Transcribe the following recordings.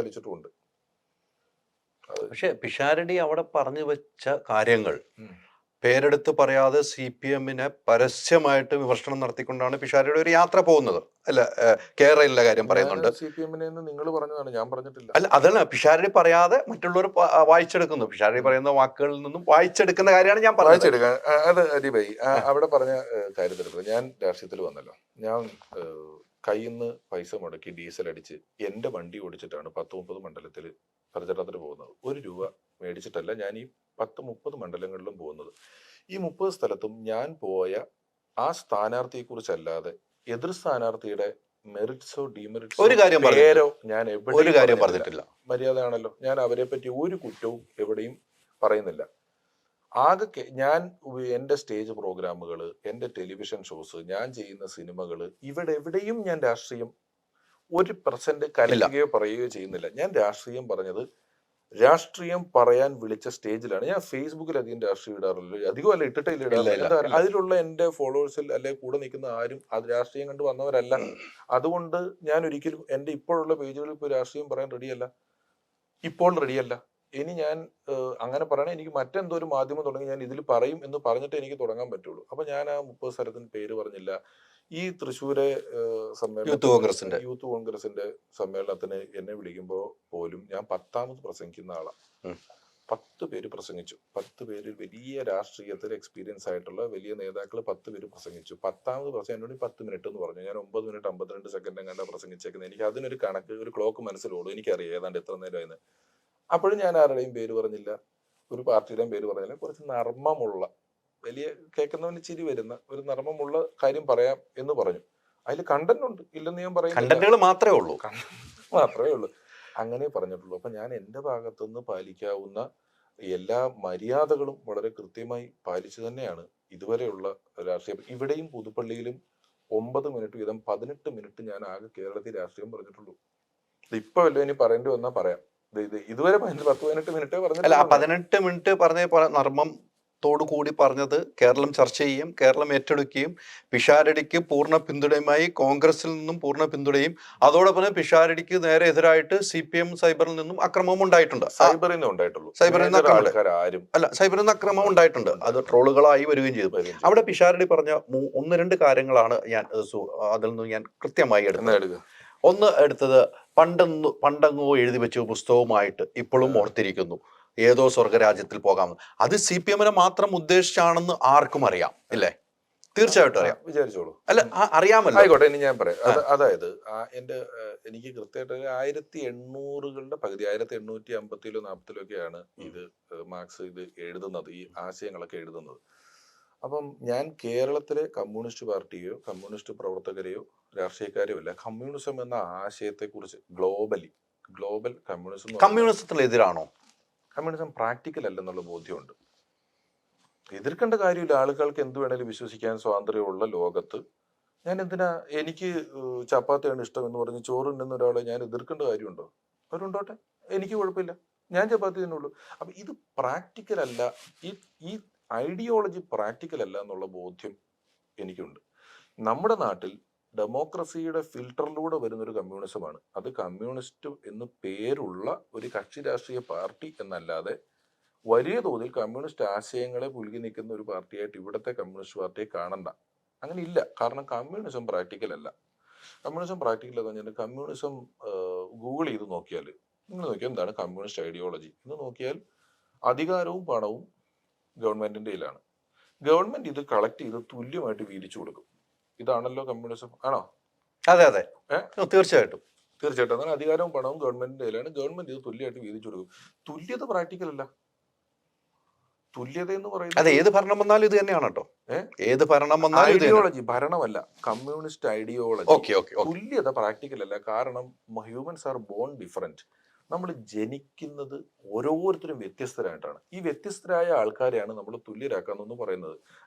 പാലിച്ചിട്ടുമുണ്ട്. പക്ഷെ പിഷാരടി അവിടെ പറഞ്ഞു വെച്ച കാര്യങ്ങൾ പേരെടുത്ത് പറയാതെ CPM-നെ പരസ്യമായിട്ട് വിമർശനം നടത്തിക്കൊണ്ടാണ് പിഷാരടിയുടെ ഒരു യാത്ര പോകുന്നത്. അല്ല, കേരളയിലെ കാര്യം പറയുന്നുണ്ട്. CPM-നെ നിങ്ങൾ പറഞ്ഞതാണ്, ഞാൻ പറഞ്ഞിട്ടില്ല. അല്ല, അതല്ല, പിഷാരടി പറയാതെ മറ്റുള്ളവർ വായിച്ചെടുക്കുന്നു. പിഷാരടി പറയുന്ന വാക്കുകളിൽ നിന്നും വായിച്ചെടുക്കുന്ന കാര്യമാണ് ഞാൻ പറഞ്ഞത്. അത് അരിഭായി അവിടെ പറഞ്ഞ കാര്യത്തിൽ ഞാൻ രാഷ്ട്രീയത്തിൽ വന്നല്ലോ. ഞാൻ കയ്യിൽ നിന്ന് പൈസ മുടക്കി ഡീസൽ അടിച്ച് എൻ്റെ വണ്ടി ഓടിച്ചിട്ടാണ് 10-30 മണ്ഡലത്തിൽ പ്രചരണത്തിന് പോകുന്നത്. 1 രൂപ മേടിച്ചിട്ടല്ല ഞാൻ ഈ 10-30 മണ്ഡലങ്ങളിലും പോകുന്നത്. ഈ 30 സ്ഥലത്തും ഞാൻ പോയ ആ സ്ഥാനാർത്ഥിയെ കുറിച്ചല്ലാതെ എതിർ സ്ഥാനാർത്ഥിയുടെ മെറിറ്റ്സോ ഡിമെറിറ്റ്സോ പേരോ ഞാൻ എവിടെയും പറഞ്ഞിട്ടില്ല. മര്യാദയാണല്ലോ. ഞാൻ അവരെ പറ്റി ഒരു കുറ്റവും എവിടെയും പറയുന്നില്ല. ആകെ ഞാൻ എൻ്റെ സ്റ്റേജ് പ്രോഗ്രാമുകൾ, എൻ്റെ ടെലിവിഷൻ ഷോസ്, ഞാൻ ചെയ്യുന്ന സിനിമകൾ, ഇവിടെ എവിടെയും ഞാൻ രാഷ്ട്രീയം 1% കലക്കുകയോ പറയുകയോ ചെയ്യുന്നില്ല. ഞാൻ രാഷ്ട്രീയം പറഞ്ഞത് രാഷ്ട്രീയം പറയാൻ വിളിച്ച സ്റ്റേജിലാണ്. ഞാൻ ഫേസ്ബുക്കിൽ അധികം രാഷ്ട്രീയം ഇടാറില്ല, അധികം അല്ല, ഇട്ടിട്ടില്ല, ഇടാറില്ല. അതിലുള്ള എൻ്റെ ഫോളോവേഴ്സിൽ അല്ലെ കൂടെ നിൽക്കുന്ന ആരും അത് രാഷ്ട്രീയം കണ്ടു വന്നവരല്ല. അതുകൊണ്ട് ഞാൻ ഒരിക്കലും എൻ്റെ ഇപ്പോഴുള്ള പേജുകളിൽ പോയി രാഷ്ട്രീയം പറയാൻ റെഡിയല്ല, ഇപ്പോൾ റെഡിയല്ല. ഇനി ഞാൻ അങ്ങനെ പറയണേ എനിക്ക് മറ്റെന്തോ ഒരു മാധ്യമം തുടങ്ങി ഞാൻ ഇതിൽ പറയും എന്ന് പറഞ്ഞിട്ട് എനിക്ക് തുടങ്ങാൻ പറ്റുള്ളൂ. അപ്പൊ ഞാൻ ആ 30 സ്ഥലത്തിന് പേര് പറഞ്ഞില്ല. ഈ തൃശ്ശൂരെ യൂത്ത് കോൺഗ്രസിന്റെ സമ്മേളനത്തിന് എന്നെ വിളിക്കുമ്പോൾ പോലും ഞാൻ 10ാമത് പ്രസംഗിക്കുന്ന ആളാണ്. 10 പേര് പ്രസംഗിച്ചു. 10 പേര് വലിയ രാഷ്ട്രീയത്തിൽ എക്സ്പീരിയൻസ് ആയിട്ടുള്ള വലിയ നേതാക്കൾ 10 പേര് പ്രസംഗിച്ചു. 10ാമത് പ്രസംഗം എന്നോട് 10 മിനിറ്റ് എന്ന് പറഞ്ഞു. ഞാൻ 9 മിനിറ്റ് 52 സെക്കൻഡ് എങ്ങാണ്ട് പ്രസംഗിച്ചേക്കുന്നത്. എനിക്ക് അതിനൊരു കണക്ക്, ഒരു ക്ലോക്ക് മനസ്സിലോടും. എനിക്കറിയാം ഏതാണ്ട് എത്ര നേരമായിരുന്നു. അപ്പോഴും ഞാൻ ആരുടെയും പേര് പറഞ്ഞില്ല, ഒരു പാർട്ടിയുടെയും പേര് പറഞ്ഞില്ല. കുറച്ച് നർമ്മമുള്ള, വലിയ കേൾക്കുന്നവന് ചിരി വരുന്ന ഒരു നർമ്മമുള്ള കാര്യം പറയാം എന്ന് പറഞ്ഞു. അതിൽ കണ്ടന്റ് ഉണ്ട്, ഇല്ലെന്ന് ഞാൻ പറയുന്നത് മാത്രമേ ഉള്ളൂ. അങ്ങനെ പറഞ്ഞിട്ടുള്ളൂ. അപ്പൊ ഞാൻ എൻ്റെ ഭാഗത്തുനിന്ന് പാലിക്കാവുന്ന എല്ലാ മര്യാദകളും വളരെ കൃത്യമായി പാലിച്ചു തന്നെയാണ് ഇതുവരെയുള്ള രാഷ്ട്രീയം. ഇവിടെയും പുതുപ്പള്ളിയിലും 9 മിനിറ്റ് വീതം 18 മിനിറ്റ് ഞാൻ ആകെ കേരളത്തിൽ രാഷ്ട്രീയം പറഞ്ഞിട്ടുള്ളൂ. ഇപ്പൊ വല്ലതും ഇനി പറയേണ്ടി വന്നാൽ പറയാം. ഇതുവരെ 10-18 മിനിറ്റ് പറഞ്ഞു. അല്ല, 18 മിനിറ്റ് പറഞ്ഞ നർമ്മത്തോടു കൂടി പറഞ്ഞത് കേരളം ചർച്ച ചെയ്യും, കേരളം ഏറ്റെടുക്കുകയും പിഷാരടിക്ക് പൂർണ്ണ പിന്തുണയുമായി കോൺഗ്രസിൽ നിന്നും പൂർണ്ണ പിന്തുണയും, അതോടൊപ്പം പിഷാരടിക്ക് നേരെ എതിരായിട്ട് CPM സൈബറിൽ നിന്നും അക്രമവും ഉണ്ടായിട്ടുണ്ട്. സൈബറിൽ നിന്ന് അക്രമം ഉണ്ടായിട്ടുണ്ട്. അത് ട്രോളുകളായി വരികയും ചെയ്തു. അവിടെ പിഷാരടി പറഞ്ഞ 1-2 കാര്യങ്ങളാണ് ഞാൻ അതിൽ നിന്ന് ഞാൻ കൃത്യമായി എടുത്തത്. ഒന്ന് എടുത്തത്, പണ്ടങ്ങോ എഴുതി വെച്ച പുസ്തകവുമായിട്ട് ഇപ്പോഴും ഓർത്തിരിക്കുന്നു, ഏതോ സ്വർഗരാജ്യത്തിൽ പോകാമെന്ന്. അത് CPM-നെ മാത്രം ഉദ്ദേശിച്ചാണെന്ന് ആർക്കും അറിയാം, ഇല്ലേ? തീർച്ചയായിട്ടും അറിയാം. വിചാരിച്ചോളൂ. അല്ല, അറിയാമല്ലോ. ആയിക്കോട്ടെ, ഇനി ഞാൻ പറയാം. അതായത് എനിക്ക് കൃത്യമായിട്ട് 1800-കളുടെ പകുതി, 1850-ലോ 40-ലൊക്കെയാണ് ഇത് മാർക്സ് ഇത് എഴുതുന്നത്, ഈ ആശയങ്ങളൊക്കെ എഴുതുന്നത്. അപ്പം ഞാൻ കേരളത്തിലെ കമ്മ്യൂണിസ്റ്റ് പാർട്ടിയോ കമ്മ്യൂണിസ്റ്റ് പ്രവർത്തകരെയോ രാഷ്ട്രീയക്കാരെയോ അല്ല, കമ്മ്യൂണിസം എന്ന ആശയത്തെക്കുറിച്ച് ഗ്ലോബൽ കമ്മ്യൂണിസത്തിനെതിരാണോ? കമ്മ്യൂണിസം പ്രാക്ടിക്കൽ അല്ലെന്നുള്ള ബോധ്യമുണ്ട്. എതിർക്കേണ്ട കാര്യമില്ല. ആളുകൾക്ക് എന്ത് വേണേലും വിശ്വസിക്കാൻ സ്വാതന്ത്ര്യമുള്ള ലോകത്ത് ഞാൻ എന്തിനാ, എനിക്ക് ചപ്പാത്തിയാണ് ഇഷ്ടം എന്ന് പറഞ്ഞ് ചോറുണ്ടെന്ന ഒരാളെ ഞാൻ എതിർക്കേണ്ട കാര്യമുണ്ടോ? അവരുണ്ടോട്ടെ, എനിക്ക് കുഴപ്പമില്ല, ഞാൻ ചപ്പാത്തി തന്നെയുള്ളൂ. അപ്പൊ ഇത് പ്രാക്ടിക്കൽ അല്ല, ഈ ഐഡിയോളജി പ്രാക്ടിക്കൽ അല്ല എന്നുള്ള ബോധ്യം എനിക്കുണ്ട്. നമ്മുടെ നാട്ടിൽ ഡെമോക്രസിയുടെ ഫിൽട്ടറിലൂടെ വരുന്നൊരു കമ്മ്യൂണിസമാണ്. അത് കമ്മ്യൂണിസ്റ്റ് എന്ന് പേരുള്ള ഒരു കക്ഷി രാഷ്ട്രീയ പാർട്ടി എന്നല്ലാതെ വലിയ തോതിൽ കമ്മ്യൂണിസ്റ്റ് ആശയങ്ങളെ പുലുകി നിൽക്കുന്ന ഒരു പാർട്ടിയായിട്ട് ഇവിടുത്തെ കമ്മ്യൂണിസ്റ്റ് പാർട്ടിയെ കാണണ്ട. അങ്ങനെ ഇല്ല. കാരണം കമ്മ്യൂണിസം പ്രാക്ടിക്കൽ അല്ല. കമ്മ്യൂണിസം പ്രാക്ടിക്കൽ എന്ന് പറഞ്ഞാൽ, കമ്മ്യൂണിസം ഗൂഗിൾ ചെയ്ത് നോക്കിയാൽ, നിങ്ങൾ നോക്കിയാൽ എന്താണ് കമ്മ്യൂണിസ്റ്റ് ഐഡിയോളജി എന്ന് നോക്കിയാൽ, അധികാരവും പണവും ഗവൺമെന്റിന്റെ കയ്യിലാണ്. ഗവൺമെന്റ് ഇത് കളക്ട് ചെയ്ത് തുല്യമായിട്ട് വീതിച്ചു കൊടുക്കും. ഇതാണല്ലോ കമ്മ്യൂണിസം, ആണോ? അതെ, തീർച്ചയായിട്ടും. അങ്ങനെ അധികാരവും പണവും ഗവൺമെന്റിന്റെ കയ്യിലാണ്. ഗവൺമെന്റ് ഇത് തുല്യമായിട്ട് വീതിച്ചു കൊടുക്കും. തുല്യത പ്രാക്ടിക്കൽ അല്ല. തുല്യത എന്ന് പറയുന്നത് ഏത് ഭരണം വന്നാലും ഇത് തന്നെയാണ് കേട്ടോ. ഏത് ഭരണം വന്നാലും ഐഡിയോളജി, ഭരണമല്ല, കമ്മ്യൂണിസ്റ്റ് ഐഡിയോളജി. തുല്യത പ്രാക്ടിക്കൽ അല്ല. കാരണം ഹ്യൂമൻസ് ആർ ബോൺ ഡിഫറെന്റ്. നമ്മൾ ജനിക്കുന്നത് ഓരോരുത്തരും വ്യത്യസ്തരായിട്ടാണ്. ഈ വ്യത്യസ്തരായ ആൾക്കാരെയാണ് നമ്മൾ തുല്യരാക്കാന്നെന്ന് പറയുന്നത്.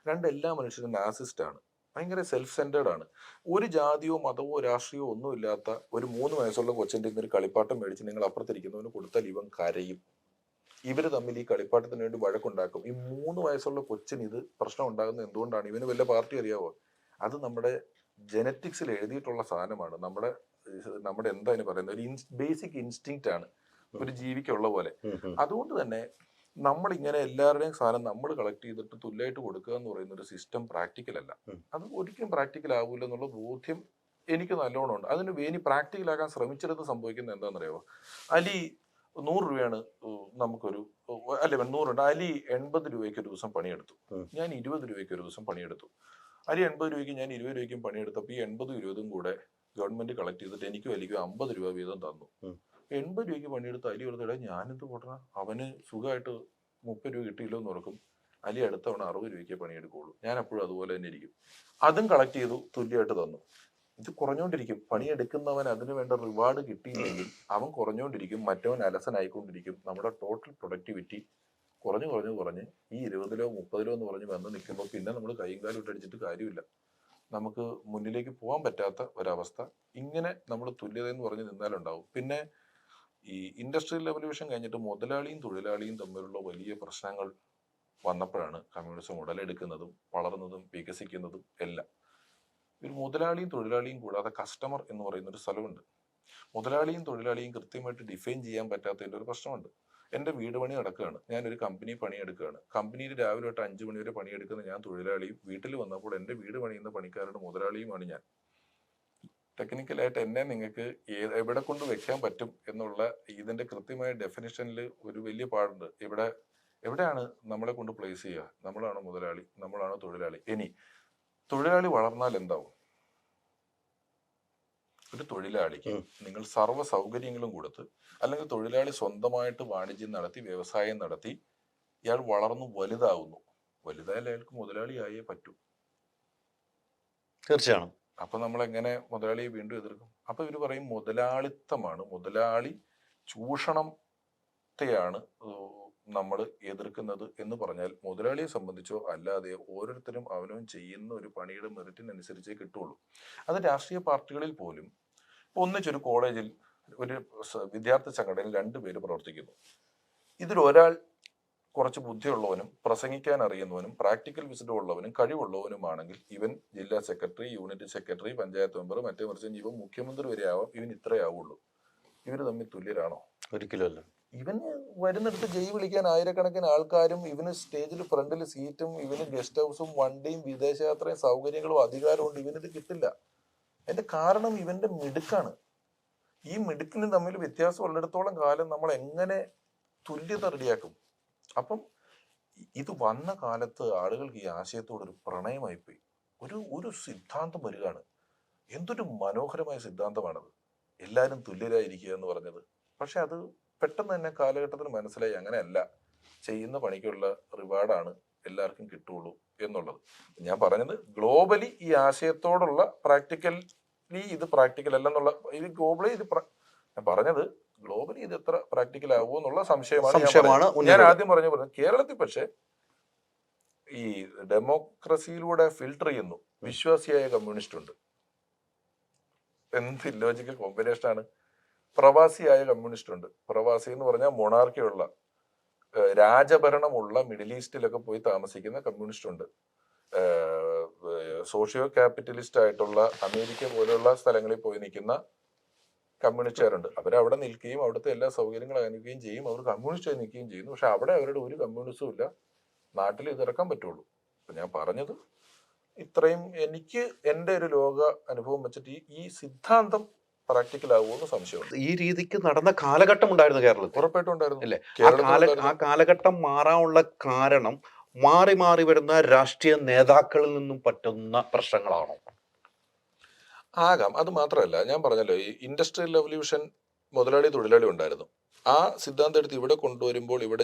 എല്ലാ മനുഷ്യരും നാസിസ്റ്റ് ആണ്, ഭയങ്കര സെൽഫ് സെന്റേർഡ് ആണ്. ഒരു ജാതിയോ മതമോ രാഷ്ട്രീയമോ ഒന്നുമില്ലാത്ത ഒരു 3 വയസ്സുള്ള കൊച്ചിൻ്റെ ഒരു കളിപ്പാട്ടം മേടിച്ച് നിങ്ങൾ അപ്പുറത്തിരിക്കുന്നവന് കൊടുത്താൽ ഇവൻ കരയും. ഇവര് തമ്മിൽ ഈ കളിപ്പാട്ടത്തിന് വേണ്ടി വഴക്കുണ്ടാക്കും. ഈ 3 വയസ്സുള്ള കൊച്ചിന് ഇത് പ്രശ്നം ഉണ്ടാകുന്നത് എന്തുകൊണ്ടാണ്? ഇവന് വല്ല പാർട്ടി അറിയാവോ? അത് നമ്മുടെ ജനറ്റിക്സിൽ എഴുതിയിട്ടുള്ള സാധനമാണ്. നമ്മുടെ നമ്മുടെ എന്താ അതിന് പറയുന്നത്, ഒരു ബേസിക് ഇൻസ്റ്റിങ്ക്റ്റ് ആണ് ഒരു ജീവിക്കുള്ള പോലെ. അതുകൊണ്ട് തന്നെ നമ്മളിങ്ങനെ എല്ലാവരുടെയും സാധനം നമ്മൾ കളക്ട് ചെയ്തിട്ട് തുല്യമായിട്ട് കൊടുക്കുക എന്ന് പറയുന്ന ഒരു സിസ്റ്റം പ്രാക്ടിക്കൽ അല്ല. അത് ഒരിക്കലും പ്രാക്ടിക്കൽ ആവില്ല എന്നുള്ള ബോധ്യം എനിക്ക് നല്ലോണം ഉണ്ട്. അതിന് വേണ്ടി പ്രാക്ടിക്കലാക്കാൻ ശ്രമിച്ചെടുത്ത് സംഭവിക്കുന്നത് എന്താണെന്നറിയാമോ? അലി 100 രൂപയാണ് നമുക്കൊരു, അല്ലെ 100 ഉണ്ട്, അലി 80 രൂപയ്ക്ക് ഒരു ദിവസം പണിയെടുത്തു, ഞാൻ 20 രൂപയ്ക്ക് ഒരു ദിവസം പണിയെടുത്തു. അലി 80 രൂപയ്ക്ക് ഞാൻ 20 രൂപയ്ക്കും പണിയെടുത്തപ്പോൾ ഈ 80 20 കൂടെ ഗവൺമെന്റ് കളക്ട് ചെയ്തിട്ട് എനിക്കും അലിക്കും 50 രൂപ വീതം തന്നു. 80 രൂപയ്ക്ക് പണിയെടുത്ത് അലി കൊടുത്തിടെ ഞാനെന്ത് പോട്ടണ, അവന് സുഖമായിട്ട് 30 രൂപ കിട്ടിയില്ലോ എന്ന് ഓർക്കും. അലി അടുത്ത തവണ 60 രൂപയ്ക്ക് പണിയെടുക്കുള്ളൂ. ഞാൻ എപ്പോഴും അതുപോലെ തന്നെ ഇരിക്കും. അതും കളക്ട് ചെയ്തു, തുല്യമായിട്ട് തന്നു. ഇത് കുറഞ്ഞുകൊണ്ടിരിക്കും. പണിയെടുക്കുന്നവൻ അതിന് വേണ്ട റിവാർഡ് കിട്ടിയില്ലെങ്കിൽ അവൻ കുറഞ്ഞുകൊണ്ടിരിക്കും, മറ്റവൻ അലസനായിക്കൊണ്ടിരിക്കും. നമ്മുടെ ടോട്ടൽ പ്രൊഡക്ടിവിറ്റി കുറഞ്ഞ് ഈ 20 30 എന്ന് പറഞ്ഞ് വന്ന് നിൽക്കുമ്പോൾ പിന്നെ നമ്മൾ കൈയും കാലും ഇട്ടടിച്ചിട്ട് കാര്യമില്ല. നമുക്ക് മുന്നിലേക്ക് പോകാൻ പറ്റാത്ത ഒരവസ്ഥ. ഇങ്ങനെ നമ്മൾ തുല്യത എന്ന് പറഞ്ഞ് നിന്നാലുണ്ടാവും. പിന്നെ ഈ ഇൻഡസ്ട്രിയൽ റെവല്യൂഷൻ കഴിഞ്ഞിട്ട് മുതലാളിയും തൊഴിലാളിയും തമ്മിലുള്ള വലിയ പ്രശ്നങ്ങൾ വന്നപ്പോഴാണ് കമ്മ്യൂണിസം ഉടലെടുക്കുന്നതും വളർന്നതും വികസിക്കുന്നതും എല്ലാം. ഒരു മുതലാളിയും തൊഴിലാളിയും കൂടാതെ കസ്റ്റമർ എന്ന് പറയുന്ന ഒരു സ്ഥലമുണ്ട്. മുതലാളിയും തൊഴിലാളിയും കൃത്യമായിട്ട് ഡിഫൈൻ ചെയ്യാൻ പറ്റാത്തതിൻ്റെ ഒരു പ്രശ്നമുണ്ട്. എൻ്റെ വീട് പണി നടക്കുകയാണ്, ഞാനൊരു കമ്പനി പണിയെടുക്കുകയാണ്. കമ്പനിയിൽ രാവിലെ തൊട്ട് 5 മണി വരെ പണിയെടുക്കുന്ന ഞാൻ തൊഴിലാളിയും, വീട്ടിൽ വന്നപ്പോൾ എൻ്റെ വീട് പണിയുന്ന പണിക്കാരുടെ മുതലാളിയുമാണ് ഞാൻ. ടെക്നിക്കലായിട്ട് എന്നെ നിങ്ങൾക്ക് എവിടെ കൊണ്ട് വെക്കാൻ പറ്റും എന്നുള്ള ഇതിൻ്റെ കൃത്യമായ ഡെഫിനിഷനിൽ ഒരു വലിയ പാടുണ്ട്. എവിടെയാണ് നമ്മളെ കൊണ്ട് പ്ലേസ് ചെയ്യുക? നമ്മളാണ് മുതലാളി, നമ്മളാണ് തൊഴിലാളി. ഇനി തൊഴിലാളി വളർന്നാൽ എന്താവും? ഒരു തൊഴിലാളിക്ക് നിങ്ങൾ സർവ്വ സൗകര്യങ്ങളും കൊടുത്ത്, അല്ലെങ്കിൽ തൊഴിലാളി സ്വന്തമായിട്ട് വാണിജ്യം നടത്തി വ്യവസായം നടത്തി ഇയാൾ വളർന്നു വലുതാവുന്നു. വലുതായാൽ അയാൾക്ക് മുതലാളിയായേ പറ്റൂ. തീർച്ചയാണ്. അപ്പൊ നമ്മൾ എങ്ങനെ മുതലാളിയെ വീണ്ടും എതിർക്കും? അപ്പൊ ഇവർ പറയും മുതലാളിത്തമാണ്, മുതലാളി ചൂഷണത്തെയാണ് നമ്മൾ എതിർക്കുന്നത് എന്ന് പറഞ്ഞാൽ മുതലാളിയെ സംബന്ധിച്ചോ അല്ലാതെ ഓരോരുത്തരും അവനവൻ ചെയ്യുന്ന ഒരു പണിയുടെ മെറിറ്റിനനുസരിച്ചേ കിട്ടുള്ളൂ. അത് രാഷ്ട്രീയ പാർട്ടികളിൽ പോലും ഒന്നിച്ചൊരു കോളേജിൽ ഒരു വിദ്യാർത്ഥി സംഘടനയിൽ 2 പേര് പ്രവർത്തിക്കുന്നു. ഇതിൽ ഒരാൾ കുറച്ച് ബുദ്ധിയുള്ളവനും പ്രസംഗിക്കാൻ അറിയുന്നവനും പ്രാക്ടിക്കൽ വിസിറ്റ് ഉള്ളവനും കഴിവുള്ളവനുമാണെങ്കിൽ ഇവൻ ജില്ലാ secretary, unit secretary, panchayat member, മറ്റേ മറിച്ച് ഇവൻ മുഖ്യമന്ത്രി വരെ ആവാം. ഇവൻ ഇത്രേ ആവുള്ളൂ. ഇവര് തമ്മിൽ തുല്യരാണോ? ഒരിക്കലും അല്ല. ഇവന് വരുന്നിടത്ത് ജയ് വിളിക്കാൻ ആയിരക്കണക്കിന് ആൾക്കാരും, ഇവന് സ്റ്റേജിൽ ഫ്രണ്ടിൽ സീറ്റും, ഇവന് ഗസ്റ്റ് ഹൗസും വണ്ടിയും വിദേശയാത്രയും സൗകര്യങ്ങളും അധികാരവും ഉണ്ട്. ഇവനിത് കിട്ടില്ല. അതിന്റെ കാരണം ഇവന്റെ മിടുക്കാണ്. ഈ മിടുക്കിന് തമ്മിൽ വ്യത്യാസം ഉള്ളിടത്തോളം കാലം നമ്മൾ എങ്ങനെ തുല്യത റെഡിയാക്കും? അപ്പം ഇത് വന്ന കാലത്ത് ആളുകൾക്ക് ഈ ആശയത്തോടൊരു പ്രണയമായിപ്പോയി. ഒരു സിദ്ധാന്തം വരികയാണ്. എന്തൊരു മനോഹരമായ സിദ്ധാന്തമാണത്, എല്ലാവരും തുല്യരായിരിക്കുക എന്ന് പറഞ്ഞത്. പക്ഷെ അത് പെട്ടെന്ന് തന്നെ കാലഘട്ടത്തിന് മനസ്സിലായി അങ്ങനെയല്ല, ചെയ്യുന്ന പണിക്കുള്ള റിവാർഡാണ് എല്ലാവർക്കും കിട്ടുള്ളൂ എന്നുള്ളത്. ഞാൻ പറഞ്ഞത് ഗ്ലോബലി ഈ ആശയത്തോടുള്ള പ്രാക്ടിക്കലി ഇത് പ്രാക്ടിക്കൽ അല്ലെന്നുള്ള, ഇത് ഗ്ലോബലി ഇത് ഞാൻ പറഞ്ഞത് ഗ്ലോബലി ഇത് എത്ര പ്രാക്ടിക്കൽ ആവുമോ എന്നുള്ള സംശയമാണ്. ഞാൻ ആദ്യം പറഞ്ഞു കേരളത്തിൽ പക്ഷെ ഈ ഡെമോക്രസിയിലൂടെ ഫിൽട്ടർ ചെയ്യുന്നു വിശ്വാസിയായ കമ്മ്യൂണിസ്റ്റ് ഉണ്ട്. എന്ത് ഇല്ലോജിക്കൽ കോമ്പിനേഷൻ ആണ്. പ്രവാസിയായ കമ്മ്യൂണിസ്റ്റ് ഉണ്ട്. പ്രവാസി എന്ന് പറഞ്ഞാൽ മൊണാർക്കിയുള്ള രാജഭരണമുള്ള മിഡിൽ ഈസ്റ്റിലൊക്കെ പോയി താമസിക്കുന്ന കമ്മ്യൂണിസ്റ്റ് ഉണ്ട്. സോഷ്യോ ക്യാപിറ്റലിസ്റ്റ് ആയിട്ടുള്ള അമേരിക്ക പോലെയുള്ള സ്ഥലങ്ങളിൽ പോയി നിൽക്കുന്ന കമ്മ്യൂണിസ്റ്റുകാരുണ്ട്. അവരവിടെ നിൽക്കുകയും അവിടുത്തെ എല്ലാ സൗകര്യങ്ങളും അനുഭവിക്കുകയും ചെയ്യും. അവർ കമ്മ്യൂണിസ്റ്റായി നിൽക്കുകയും ചെയ്യുന്നു. പക്ഷെ അവിടെ അവരുടെ ഒരു കമ്മ്യൂണിസ്റ്റും ഇല്ല. നാട്ടിൽ ഇതിറക്കാൻ പറ്റുള്ളൂ. അപ്പൊ ഞാൻ പറഞ്ഞത് ഇത്രയും എനിക്ക് എൻ്റെ ഒരു ലോക അനുഭവം വെച്ചിട്ട് ഈ സിദ്ധാന്തം പ്രാക്ടിക്കൽ ആകുമെന്ന് സംശയമുണ്ട്. ഈ രീതിക്ക് നടന്ന കാലഘട്ടം ഉണ്ടായിരുന്നു കേരളത്തിൽ. ഉറപ്പായിട്ടും ഉണ്ടായിരുന്നു. അല്ലേ? ആ കാലഘട്ടം മാറാനുള്ള കാരണം മാറി മാറി വരുന്ന രാഷ്ട്രീയ നേതാക്കളിൽ നിന്നും പറ്റുന്ന പ്രശ്നങ്ങളാണോ? ആകാം. അത് മാത്രമല്ല, ഞാൻ പറഞ്ഞല്ലോ ഈ ഇൻഡസ്ട്രിയൽ റെവല്യൂഷൻ മുതലാളി തൊഴിലാളി ഉണ്ടായിരുന്നു. ആ സിദ്ധാന്തം എടുത്ത് ഇവിടെ കൊണ്ടുവരുമ്പോൾ ഇവിടെ